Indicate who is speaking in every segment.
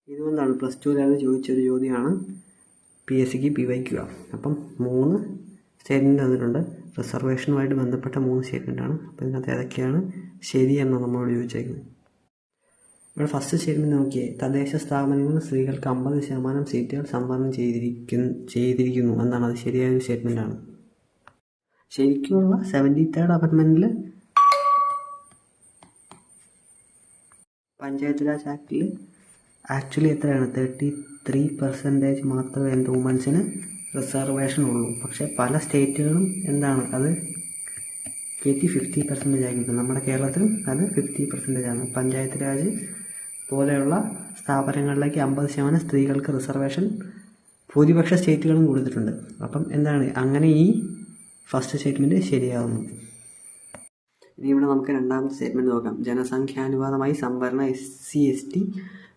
Speaker 1: ഇതുകൊണ്ടാണ് +2 ലെവലിൽ ചോദിച്ചൊരു ചോദ്യമാണ് PSCക്ക് PYQ. അപ്പം 3 സ്റ്റേറ്റ്മെൻറ്റ് തന്നിട്ടുണ്ട്. റിസർവേഷനുമായിട്ട് ബന്ധപ്പെട്ട 3 സ്റ്റേറ്റ്മെൻറ്റാണ്. അപ്പോൾ ഇതിനകത്ത് ഏതൊക്കെയാണ് ശരിയെന്ന് നമ്മളോട് ചോദിച്ചേക്കുന്നത്. ഇവിടെ ഫസ്റ്റ് സ്റ്റേറ്റ്മെൻറ്റ് നോക്കിയേ, തദ്ദേശ സ്ഥാപനങ്ങളിൽ സ്ത്രീകൾക്ക് 50% സീറ്റുകൾ സംവരണം ചെയ്തിരിക്കുന്നു എന്നാണ്. അത് ശരിയായ ഒരു സ്റ്റേറ്റ്മെൻറ്റാണ്. ശരിക്കുമുള്ള 73rd അമെൻമെൻറ്റിൽ പഞ്ചായത്ത് രാജ് ആക്ടിൽ ആക്ച്വലി എത്രയാണ് 33% മാത്രമേ വുമൻസിന് റിസർവേഷൻ ഉള്ളൂ. പക്ഷേ പല സ്റ്റേറ്റുകളും എന്താണ് അത് കയറ്റി 50% ആക്കിയിരിക്കും. നമ്മുടെ കേരളത്തിലും അത് 50% ആണ്. പഞ്ചായത്ത് രാജ് പോലെയുള്ള സ്ഥാപനങ്ങളിലേക്ക് 50% സ്ത്രീകൾക്ക് റിസർവേഷൻ ഭൂരിപക്ഷ സ്റ്റേറ്റുകളും കൊടുത്തിട്ടുണ്ട്. അപ്പം എന്താണ് അങ്ങനെ ഈ ഫസ്റ്റ് സ്റ്റേറ്റ്മെൻറ്റ് ശരിയാവുന്നു. ഇനി ഇവിടെ നമുക്ക് രണ്ടാമത്തെ സ്റ്റേറ്റ്മെൻറ്റ് നോക്കാം. ജനസംഖ്യാനുപാതമായി സംവരണ SC ST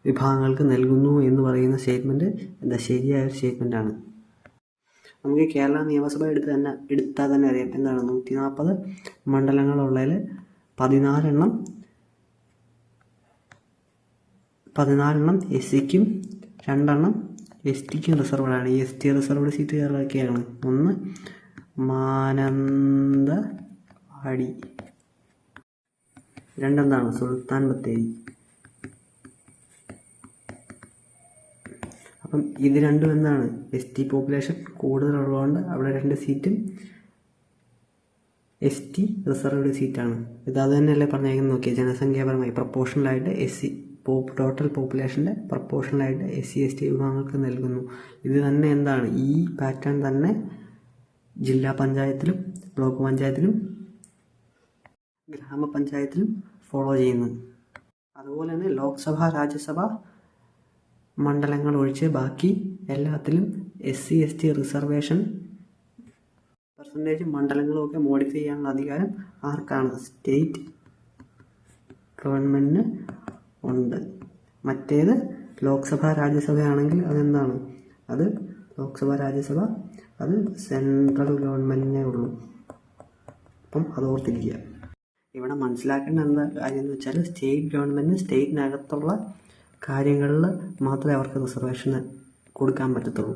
Speaker 1: വിഭാഗങ്ങൾക്ക് നൽകുന്നു എന്ന് പറയുന്ന സ്റ്റേറ്റ്മെൻറ്റ് ശരിയായ ഒരു സ്റ്റേറ്റ്മെൻറ്റാണ്. നമുക്ക് കേരള നിയമസഭ എടുത്താൽ തന്നെ അറിയാം എന്താണ് 140 മണ്ഡലങ്ങളുള്ളതിൽ 14 SCക്കും 2 STക്കും റിസർവ്ഡാണ്. ഈ ST റിസർവ്ഡ് സീറ്റ് ഏതൊക്കെയാണ്? 1 മാനന്തവാടി, 2 എന്താണ് സുൽത്താൻ ബത്തേരി. അപ്പം ഇത് രണ്ടും എന്താണ് ST പോപ്പുലേഷൻ കൂടുതലുള്ളതുകൊണ്ട് അവിടെ 2 സീറ്റും ST റിസർവ്ഡ് സീറ്റാണ്. ഇത് അത് തന്നെയല്ലേ പറഞ്ഞേക്കുന്നത് നോക്കിയാൽ ജനസംഖ്യാപരമായി പ്രപ്പോർഷണലായിട്ട് ടോട്ടൽ പോപ്പുലേഷൻ്റെ പ്രപ്പോർഷണലായിട്ട് SC ST വിഭാഗങ്ങൾക്ക് നൽകുന്നു. ഇത് തന്നെ എന്താണ് ഈ പാറ്റേൺ തന്നെ ജില്ലാ പഞ്ചായത്തിലും ബ്ലോക്ക് പഞ്ചായത്തിലും ഗ്രാമപഞ്ചായത്തിലും ഫോളോ ചെയ്യുന്നു. അതുപോലെ തന്നെ ലോക്സഭ രാജ്യസഭ മണ്ഡലങ്ങൾ ഒഴിച്ച് ബാക്കി എല്ലാത്തിലും SC ST റിസർവേഷൻ പെർസെൻറ്റേജ് മണ്ഡലങ്ങളുമൊക്കെ മോഡിഫൈ ചെയ്യാനുള്ള അധികാരം ആർക്കാണ്? സ്റ്റേറ്റ് ഗവൺമെൻറ്റിന് ഉണ്ട്. മറ്റേത് ലോക്സഭ രാജ്യസഭയാണെങ്കിൽ അതെന്താണ് അത് ലോക്സഭ രാജ്യസഭ അത് സെൻട്രൽ ഗവൺമെൻറ്റിനേ ഉള്ളൂ. അപ്പം അത് ഓർത്തിരിക്കുക. ഇവിടെ മനസ്സിലാക്കേണ്ട എന്താ കാര്യം എന്ന് വെച്ചാൽ സ്റ്റേറ്റ് ഗവൺമെൻറ്റിന് സ്റ്റേറ്റിനകത്തുള്ള കാര്യങ്ങളിൽ മാത്രമേ അവർക്ക് റിസർവേഷൻ കൊടുക്കാൻ പറ്റത്തുള്ളൂ.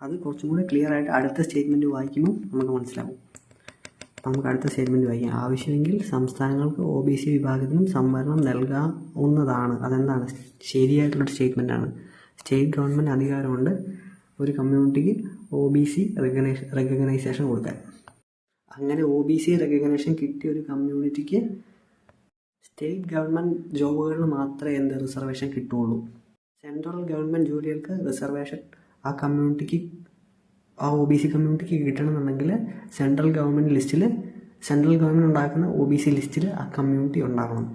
Speaker 1: അത് കുറച്ചും കൂടി ക്ലിയർ ആയിട്ട് അടുത്ത സ്റ്റേറ്റ്മെൻറ്റ് വായിക്കുമ്പോൾ നമുക്ക് മനസ്സിലാവും. നമുക്ക് അടുത്ത സ്റ്റേറ്റ്മെൻറ്റ് വായിക്കാം. ആവശ്യമെങ്കിൽ സംസ്ഥാനങ്ങൾക്ക് OBC വിഭാഗത്തിനും സംവരണം നൽകാവുന്നതാണ്. അതെന്താണ് ശരിയായിട്ടുള്ളൊരു സ്റ്റേറ്റ്മെൻറ്റാണ്. സ്റ്റേറ്റ് ഗവൺമെൻറ് അധികാരമുണ്ട് ഒരു കമ്മ്യൂണിറ്റിക്ക് OBC റെക്കഗ്നൈസേഷൻ കൊടുക്കാൻ. അങ്ങനെ OBC റെക്കഗ്നേഷൻ കിട്ടിയ ഒരു കമ്മ്യൂണിറ്റിക്ക് സ്റ്റേറ്റ് ഗവൺമെൻറ് ജോബുകളിൽ മാത്രമേ റിസർവേഷൻ കിട്ടുകയുള്ളൂ. സെൻട്രൽ ഗവൺമെൻറ് ജോലികൾക്ക് റിസർവേഷൻ ആ കമ്മ്യൂണിറ്റിക്ക് ആ OBC കമ്മ്യൂണിറ്റിക്ക് കിട്ടണമെന്നുണ്ടെങ്കിൽ സെൻട്രൽ ഗവൺമെൻറ് ഉണ്ടാക്കുന്ന OBC ലിസ്റ്റിൽ ആ കമ്മ്യൂണിറ്റി ഉണ്ടാകണം.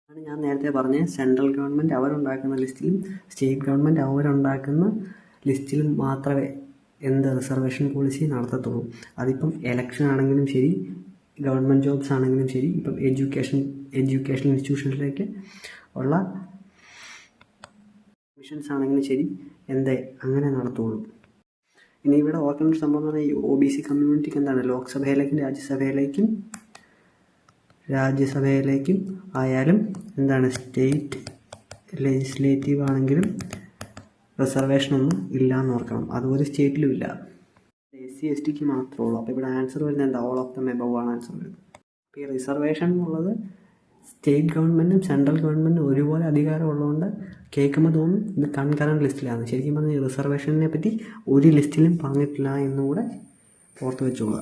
Speaker 1: ആണ് ഞാൻ നേരത്തെ പറഞ്ഞ സെൻട്രൽ ഗവൺമെൻറ് അവരുണ്ടാക്കുന്ന ലിസ്റ്റിലും സ്റ്റേറ്റ് ഗവൺമെൻറ് അവരുണ്ടാക്കുന്ന ലിസ്റ്റിലും മാത്രമേ റിസർവേഷൻ പോളിസി നടത്തത്തുള്ളൂ. അതിപ്പം എലക്ഷൻ ആണെങ്കിലും ശരി, ഗവൺമെൻറ് ജോബ്സ് ആണെങ്കിലും ശരി, ഇപ്പം എഡ്യൂക്കേഷൻ ഇൻസ്റ്റിറ്റ്യൂഷനിലേക്ക് ഉള്ള മിഷൻസ് ആണെങ്കിലും ശരി അങ്ങനെ നടത്തുള്ളൂ. ഇനി ഇവിടെ ഓർക്കേണ്ട ഒരു സംഭവം എന്ന് പറഞ്ഞാൽ ഈ OBC കമ്മ്യൂണിറ്റിക്ക് എന്താണ് ലോക്സഭയിലേക്കും രാജ്യസഭയിലേക്കും ആയാലും എന്താണ് സ്റ്റേറ്റ് ലെജിസ്ലേറ്റീവ് ആണെങ്കിലും റിസർവേഷനൊന്നും ഇല്ല എന്ന് ഓർക്കണം. അതുപോലെ സ്റ്റേറ്റിലും ഇല്ല, SC STക്ക് മാത്രമേ ഉള്ളൂ. അപ്പോൾ ഇവിടെ ആൻസർ വരുന്നത് എന്താ? ഓൾ ഓഫ് ദം എബവ് ആണ് ആൻസർ വരുന്നത്. അപ്പോൾ ഈ റിസർവേഷൻ എന്നുള്ളത് സ്റ്റേറ്റ് ഗവൺമെൻറ്റും സെൻട്രൽ ഗവൺമെൻറ്റും ഒരുപോലെ അധികാരം ഉള്ളതുകൊണ്ട് കേൾക്കുമ്പോൾ തോന്നും ഇത് കൺകറൻറ്റ് ലിസ്റ്റിലാണ്. ശരിക്കും പറഞ്ഞാൽ ഈ റിസർവേഷനെ പറ്റി ഒരു ലിസ്റ്റിലും പറഞ്ഞിട്ടില്ല എന്നുകൂടെ ഓർത്ത് വെച്ചോളുക.